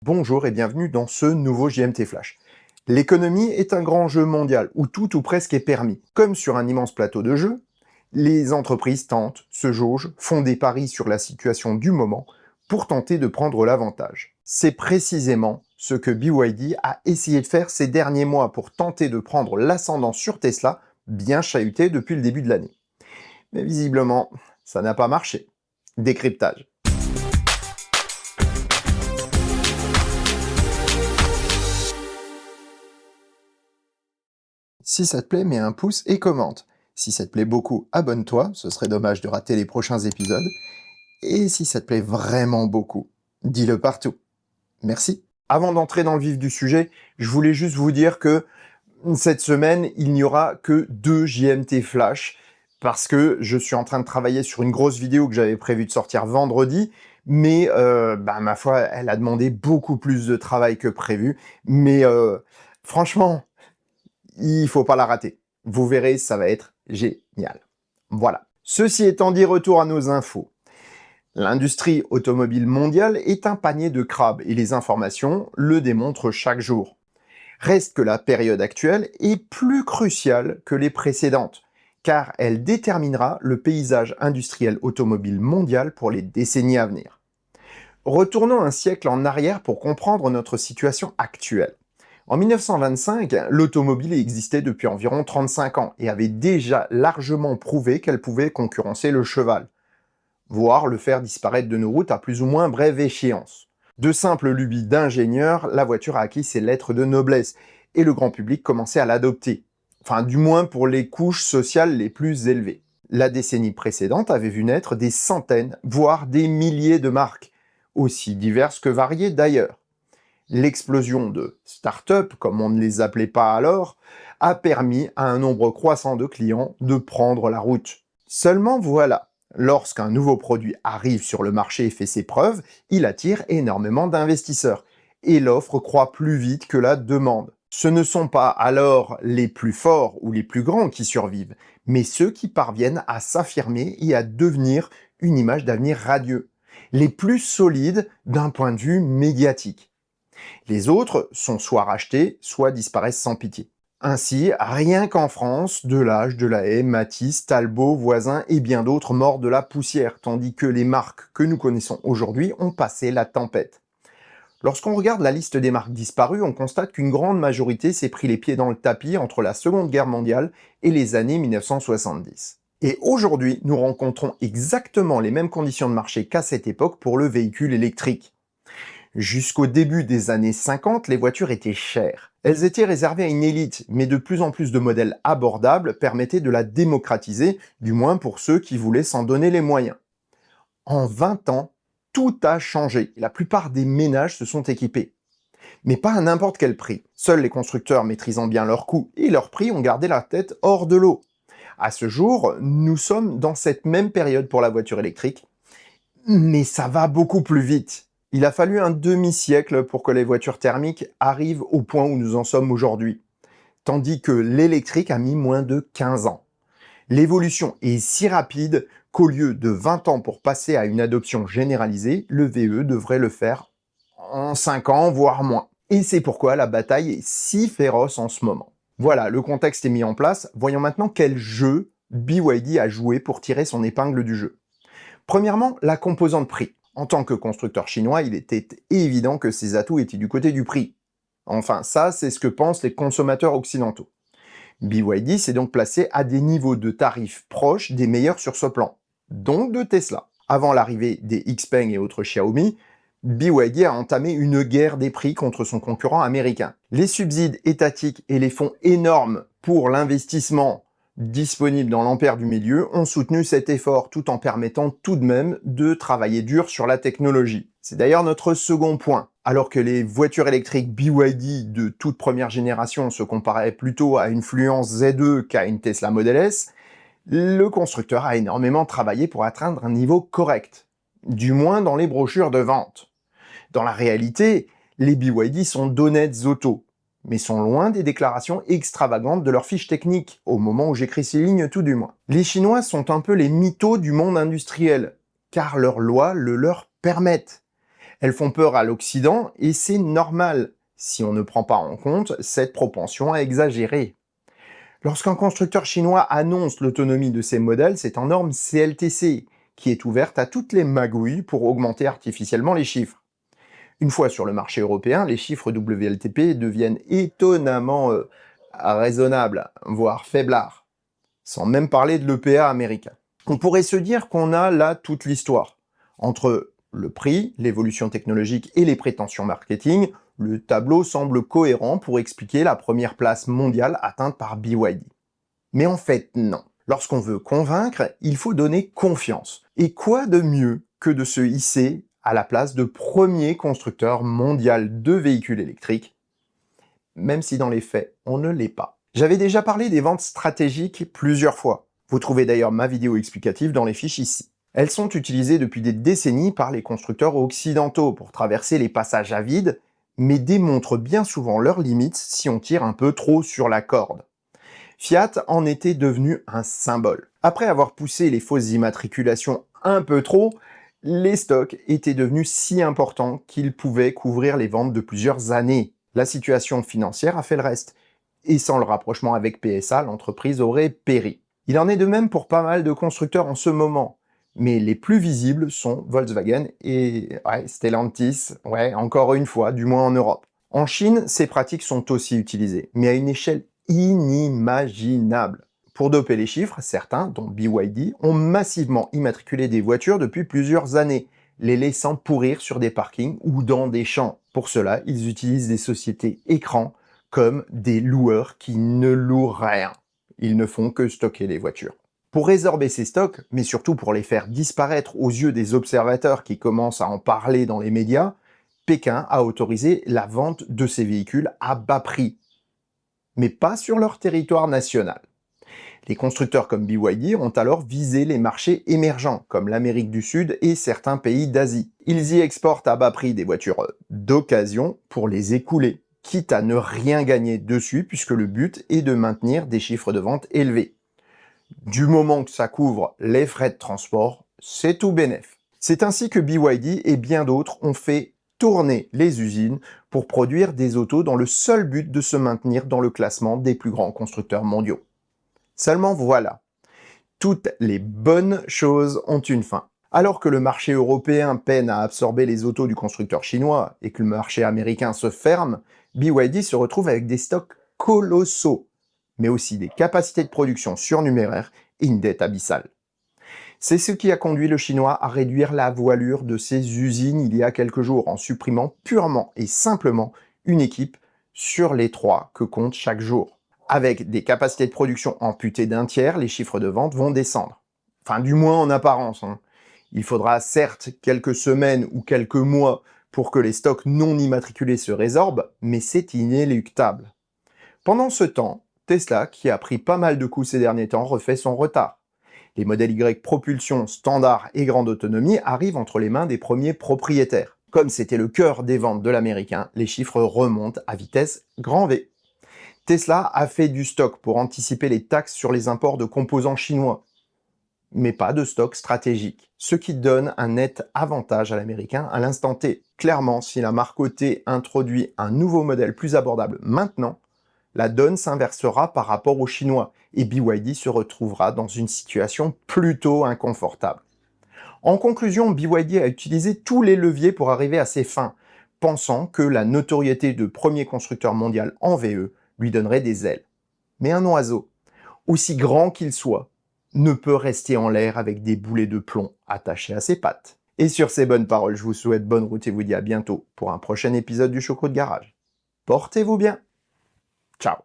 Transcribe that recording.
Bonjour et bienvenue dans ce nouveau JMT Flash. L'économie est un grand jeu mondial où tout ou presque est permis. Comme sur un immense plateau de jeu, les entreprises tentent, se jaugent, font des paris sur la situation du moment pour tenter de prendre l'avantage. C'est précisément ce que BYD a essayé de faire ces derniers mois pour tenter de prendre l'ascendant sur Tesla, bien chahuté depuis le début de l'année. Mais visiblement, ça n'a pas marché. Décryptage. Si ça te plaît, mets un pouce et commente. Si ça te plaît beaucoup, abonne-toi, ce serait dommage de rater les prochains épisodes. Et si ça te plaît vraiment beaucoup, dis-le partout. Merci. Avant d'entrer dans le vif du sujet, je voulais juste vous dire que cette semaine, il n'y aura que 2 JMT Flash, parce que je suis en train de travailler sur une grosse vidéo que j'avais prévu de sortir vendredi, mais ma foi, elle a demandé beaucoup plus de travail que prévu. Mais franchement, il faut pas la rater. Vous verrez, ça va être génial. Voilà. Ceci étant dit, retour à nos infos. L'industrie automobile mondiale est un panier de crabes et les informations le démontrent chaque jour. Reste que la période actuelle est plus cruciale que les précédentes, car elle déterminera le paysage industriel automobile mondial pour les décennies à venir. Retournons un siècle en arrière pour comprendre notre situation actuelle. En 1925, l'automobile existait depuis environ 35 ans et avait déjà largement prouvé qu'elle pouvait concurrencer le cheval, voire le faire disparaître de nos routes à plus ou moins brève échéance. De simples lubies d'ingénieurs, la voiture a acquis ses lettres de noblesse et le grand public commençait à l'adopter, enfin du moins pour les couches sociales les plus élevées. La décennie précédente avait vu naître des centaines, voire des milliers de marques, aussi diverses que variées d'ailleurs. L'explosion de start-up, comme on ne les appelait pas alors, a permis à un nombre croissant de clients de prendre la route. Seulement voilà, lorsqu'un nouveau produit arrive sur le marché et fait ses preuves, il attire énormément d'investisseurs, et l'offre croît plus vite que la demande. Ce ne sont pas alors les plus forts ou les plus grands qui survivent, mais ceux qui parviennent à s'affirmer et à devenir une image d'avenir radieux, les plus solides d'un point de vue médiatique. Les autres sont soit rachetés, soit disparaissent sans pitié. Ainsi, rien qu'en France, Delage, Delahaye, Matisse, Talbot, Voisin et bien d'autres morts de la poussière, tandis que les marques que nous connaissons aujourd'hui ont passé la tempête. Lorsqu'on regarde la liste des marques disparues, on constate qu'une grande majorité s'est pris les pieds dans le tapis entre la Seconde Guerre mondiale et les années 1970. Et aujourd'hui, nous rencontrons exactement les mêmes conditions de marché qu'à cette époque pour le véhicule électrique. Jusqu'au début des années 50, les voitures étaient chères. Elles étaient réservées à une élite, mais de plus en plus de modèles abordables permettaient de la démocratiser, du moins pour ceux qui voulaient s'en donner les moyens. En 20 ans, tout a changé. La plupart des ménages se sont équipés. Mais pas à n'importe quel prix. Seuls les constructeurs maîtrisant bien leurs coûts et leurs prix ont gardé la tête hors de l'eau. À ce jour, nous sommes dans cette même période pour la voiture électrique, mais ça va beaucoup plus vite. Il a fallu un demi-siècle pour que les voitures thermiques arrivent au point où nous en sommes aujourd'hui, tandis que l'électrique a mis moins de 15 ans. L'évolution est si rapide qu'au lieu de 20 ans pour passer à une adoption généralisée, le VE devrait le faire en 5 ans, voire moins. Et c'est pourquoi la bataille est si féroce en ce moment. Voilà, le contexte est mis en place. Voyons maintenant quel jeu BYD a joué pour tirer son épingle du jeu. Premièrement, la composante prix. En tant que constructeur chinois, il était évident que ses atouts étaient du côté du prix. Enfin, ça, c'est ce que pensent les consommateurs occidentaux. BYD s'est donc placé à des niveaux de tarifs proches des meilleurs sur ce plan, donc de Tesla. Avant l'arrivée des Xpeng et autres Xiaomi, BYD a entamé une guerre des prix contre son concurrent américain. Les subsides étatiques et les fonds énormes pour l'investissement disponibles dans l'ampère du milieu ont soutenu cet effort tout en permettant tout de même de travailler dur sur la technologie. C'est d'ailleurs notre second point. Alors que les voitures électriques BYD de toute première génération se comparaient plutôt à une Fluence Z2 qu'à une Tesla Model S, le constructeur a énormément travaillé pour atteindre un niveau correct, du moins dans les brochures de vente. Dans la réalité, les BYD sont d'honnêtes autos, mais sont loin des déclarations extravagantes de leurs fiches techniques, au moment où j'écris ces lignes tout du moins. Les Chinois sont un peu les mythos du monde industriel, car leurs lois le leur permettent. Elles font peur à l'Occident et c'est normal si on ne prend pas en compte cette propension à exagérer. Lorsqu'un constructeur chinois annonce l'autonomie de ses modèles, c'est en norme CLTC, qui est ouverte à toutes les magouilles pour augmenter artificiellement les chiffres. Une fois sur le marché européen, les chiffres WLTP deviennent étonnamment raisonnables, voire faiblards, sans même parler de l'EPA américain. On pourrait se dire qu'on a là toute l'histoire. Entre le prix, l'évolution technologique et les prétentions marketing, le tableau semble cohérent pour expliquer la première place mondiale atteinte par BYD. Mais en fait, non. Lorsqu'on veut convaincre, il faut donner confiance. Et quoi de mieux que de se hisser à la place de premier constructeur mondial de véhicules électriques, même si dans les faits, on ne l'est pas. J'avais déjà parlé des ventes stratégiques plusieurs fois. Vous trouvez d'ailleurs ma vidéo explicative dans les fiches ici. Elles sont utilisées depuis des décennies par les constructeurs occidentaux pour traverser les passages à vide, mais démontrent bien souvent leurs limites si on tire un peu trop sur la corde. Fiat en était devenu un symbole. Après avoir poussé les fausses immatriculations un peu trop, les stocks étaient devenus si importants qu'ils pouvaient couvrir les ventes de plusieurs années. La situation financière a fait le reste. Et sans le rapprochement avec PSA, l'entreprise aurait péri. Il en est de même pour pas mal de constructeurs en ce moment. Mais les plus visibles sont Volkswagen et Stellantis, encore une fois, du moins en Europe. En Chine, ces pratiques sont aussi utilisées, mais à une échelle inimaginable. Pour doper les chiffres, certains, dont BYD, ont massivement immatriculé des voitures depuis plusieurs années, les laissant pourrir sur des parkings ou dans des champs. Pour cela, ils utilisent des sociétés écrans comme des loueurs qui ne louent rien. Ils ne font que stocker les voitures. Pour résorber ces stocks, mais surtout pour les faire disparaître aux yeux des observateurs qui commencent à en parler dans les médias, Pékin a autorisé la vente de ces véhicules à bas prix, mais pas sur leur territoire national. Les constructeurs comme BYD ont alors visé les marchés émergents, comme l'Amérique du Sud et certains pays d'Asie. Ils y exportent à bas prix des voitures d'occasion pour les écouler, quitte à ne rien gagner dessus puisque le but est de maintenir des chiffres de vente élevés. Du moment que ça couvre les frais de transport, c'est tout bénef. C'est ainsi que BYD et bien d'autres ont fait tourner les usines pour produire des autos dans le seul but de se maintenir dans le classement des plus grands constructeurs mondiaux. Seulement voilà, toutes les bonnes choses ont une fin. Alors que le marché européen peine à absorber les autos du constructeur chinois et que le marché américain se ferme, BYD se retrouve avec des stocks colossaux, mais aussi des capacités de production surnuméraires et une dette abyssale. C'est ce qui a conduit le Chinois à réduire la voilure de ses usines il y a quelques jours en supprimant purement et simplement une équipe sur les 3 que compte chaque jour. Avec des capacités de production amputées d'un tiers, les chiffres de vente vont descendre. Enfin, du moins en apparence. Il faudra certes quelques semaines ou quelques mois pour que les stocks non immatriculés se résorbent, mais c'est inéluctable. Pendant ce temps, Tesla, qui a pris pas mal de coups ces derniers temps, refait son retard. Les modèles Y propulsion standard et grande autonomie arrivent entre les mains des premiers propriétaires. Comme c'était le cœur des ventes de l'américain, les chiffres remontent à vitesse grand V. Tesla a fait du stock pour anticiper les taxes sur les imports de composants chinois, mais pas de stock stratégique, ce qui donne un net avantage à l'américain à l'instant T. Clairement, si la marque T introduit un nouveau modèle plus abordable maintenant, la donne s'inversera par rapport aux Chinois et BYD se retrouvera dans une situation plutôt inconfortable. En conclusion, BYD a utilisé tous les leviers pour arriver à ses fins, pensant que la notoriété de premier constructeur mondial en VE lui donnerait des ailes. Mais un oiseau, aussi grand qu'il soit, ne peut rester en l'air avec des boulets de plomb attachés à ses pattes. Et sur ces bonnes paroles, je vous souhaite bonne route et vous dis à bientôt pour un prochain épisode du Choucroute Garage. Portez-vous bien. Ciao.